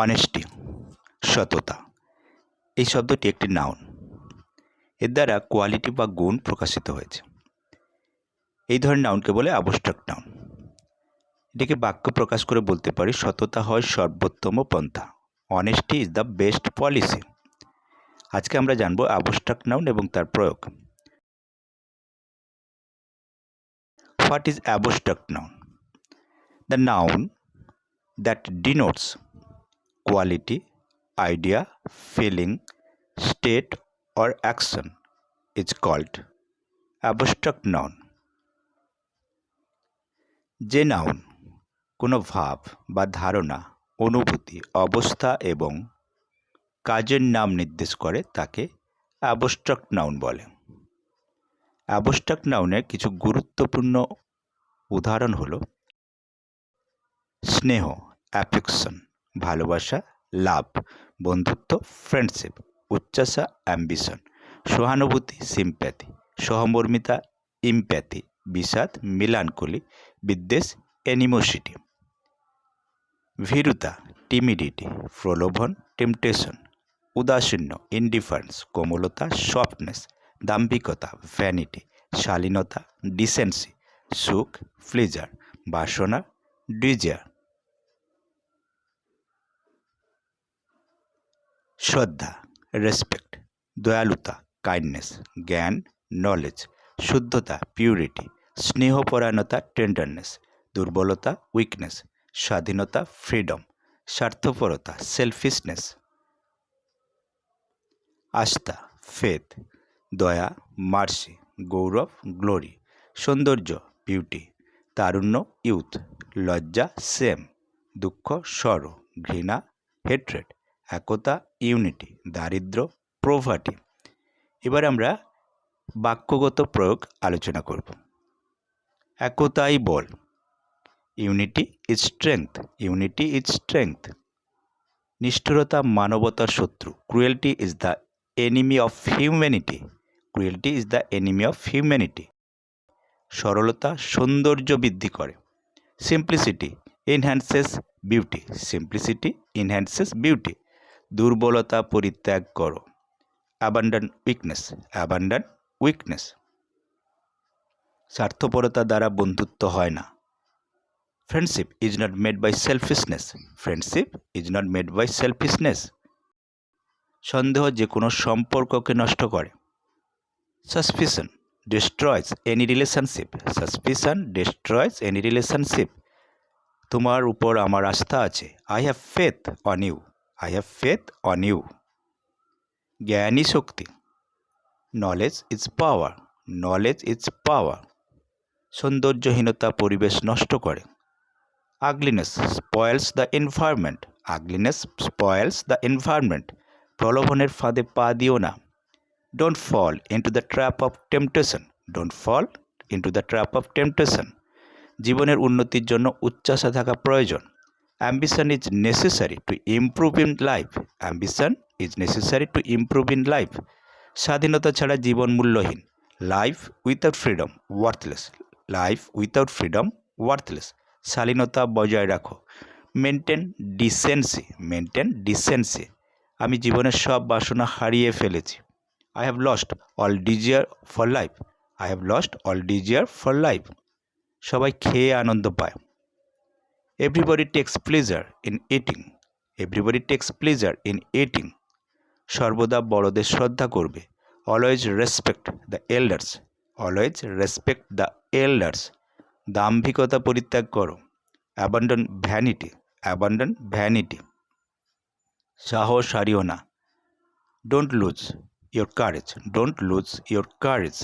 Honesty, সততা। এই শব্দটি একটি নাউন। এর দ্বারা কোয়ালিটি বা গুণ প্রকাশিত হয়েছে। এই ধরনের নাউনকে বলে অ্যাবস্ট্রাক্ট নাউন। এটিকে বাক্য প্রকাশ করে বলতে পারি, সততা হয় সর্বোত্তম পন্থা। Honesty is the best policy. আজকে আমরা জানবো অ্যাবস্ট্রাক্ট নাউন এবং তার প্রয়োগ। What is abstract noun? The noun that denotes quality, idea, feeling, state or action is called abstract noun. যে নাউন কোনো ভাব বা ধারণা, অনুভূতি, অবস্থা এবং কাজের নাম নির্দেশ করে তাকে অ্যাবস্ট্রাক্ট নাউন বলে। অ্যাবস্ট্রাক্ট নাউনের কিছু গুরুত্বপূর্ণ উদাহরণ হলো স্নেহ, অ্যাফেকশন, ভালোবাসা, লাভ, বন্ধুত্ব, ফ্রেন্ডশিপ, উচ্চাসা, অ্যাম্বিশন, সহানুভূতি, সিম্প্যাথি, সহমর্মিতা, ইমপ্যাথি, বিষাদ, মিলানকলি, বিদ্বেষ, অ্যানিমোসিটি, ভীরুতা, টিমিডিটি, প্রলোভন, টেম্পটেশন, উদাসীন্য, ইনডিফারেন্স, কোমলতা, সফটনেস, দাম্ভিকতা, ভ্যানিটি, শালীনতা, ডিসেন্সি, সুখ, প্লেজার, বাসনা, ডিজায়ার। শ্রদ্ধা, রেসপেক্ট, দয়ালুতা, কাইন্ডনেস, জ্ঞান, নলেজ, শুদ্ধতা, পিউরিটি, স্নেহপরায়ণতা, টেন্ডারনেস, দুর্বলতা, উইকনেস, স্বাধীনতা, ফ্রিডম, স্বার্থপরতা, সেলফিশনেস, আস্থা, ফেথ, দয়া, মার্সি, গৌরব, গ্লোরি, সৌন্দর্য, বিউটি, তারুণ্য, ইউথ, লজ্জা, সেম, দুঃখ, সরো, ঘৃণা, হেট্রেড, একতা, ইউনিটি, দারিদ্র্য, প্রভার্টি। এবার আমরা বাক্যগত প্রয়োগ আলোচনা করব। একতাই বল, unity is strength, unity is strength. নিষ্ঠুরতা মানবতার শত্রু, cruelty is the enemy of humanity, cruelty is the enemy of humanity. সরলতা সৌন্দর্য বৃদ্ধি করে, simplicity enhances beauty, simplicity enhances beauty. দুর্বলতা পরিত্যাগ করো, অ্যাবান্ডন উইকনেস, অ্যাবান্ডন উইকনেস। স্বার্থপরতা দ্বারা বন্ধুত্ব হয় না, friendship is not made by selfishness, friendship is not made by selfishness. সন্দেহ যে কোনো সম্পর্ককে নষ্ট করে, suspicion destroys any relationship, suspicion destroys any relationship. তোমার উপর আমার আস্থা আছে, I have faith on you, I have faith on you. জ্ঞানই শক্তি, knowledge is power, knowledge is power. সৌন্দর্যহীনতা পরিবেশ নষ্ট করে, ugliness spoils the environment, ugliness spoils the environment. প্রলোভনের ফাঁদে পা দিও না, don't fall into the trap of temptation, don't fall into the trap of temptation. জীবনের উন্নতির জন্য উচ্চাশা থাকা প্রয়োজন, ambition is necessary to improve in life, ambition is necessary to improve in life. স্বাধীনতা ছাড়া জীবন মূল্যহীন, life without freedom worthless, life without freedom worthless. শালীনতা বজায় রাখো, মেনটেন ডিসেন্সি, মেনটেন ডিসেন্সি। আমি জীবনের সব বাসনা হারিয়ে ফেলেছি, I have lost all desire for life, I have lost all desire for life. সবাই খেয়ে আনন্দ পায়, everybody takes pleasure in eating, everybody takes pleasure in eating. সর্বদা বড়দের শ্রদ্ধা করবে, always respect the elders, always respect the elders. দাম্ভিকতা পরিত্যাগ করো, অ্যাবান্ডন ভ্যানিটি, অ্যাবান্ডন ভ্যানিটি। সাহস হারিও না, don't lose your courage, don't lose your courage.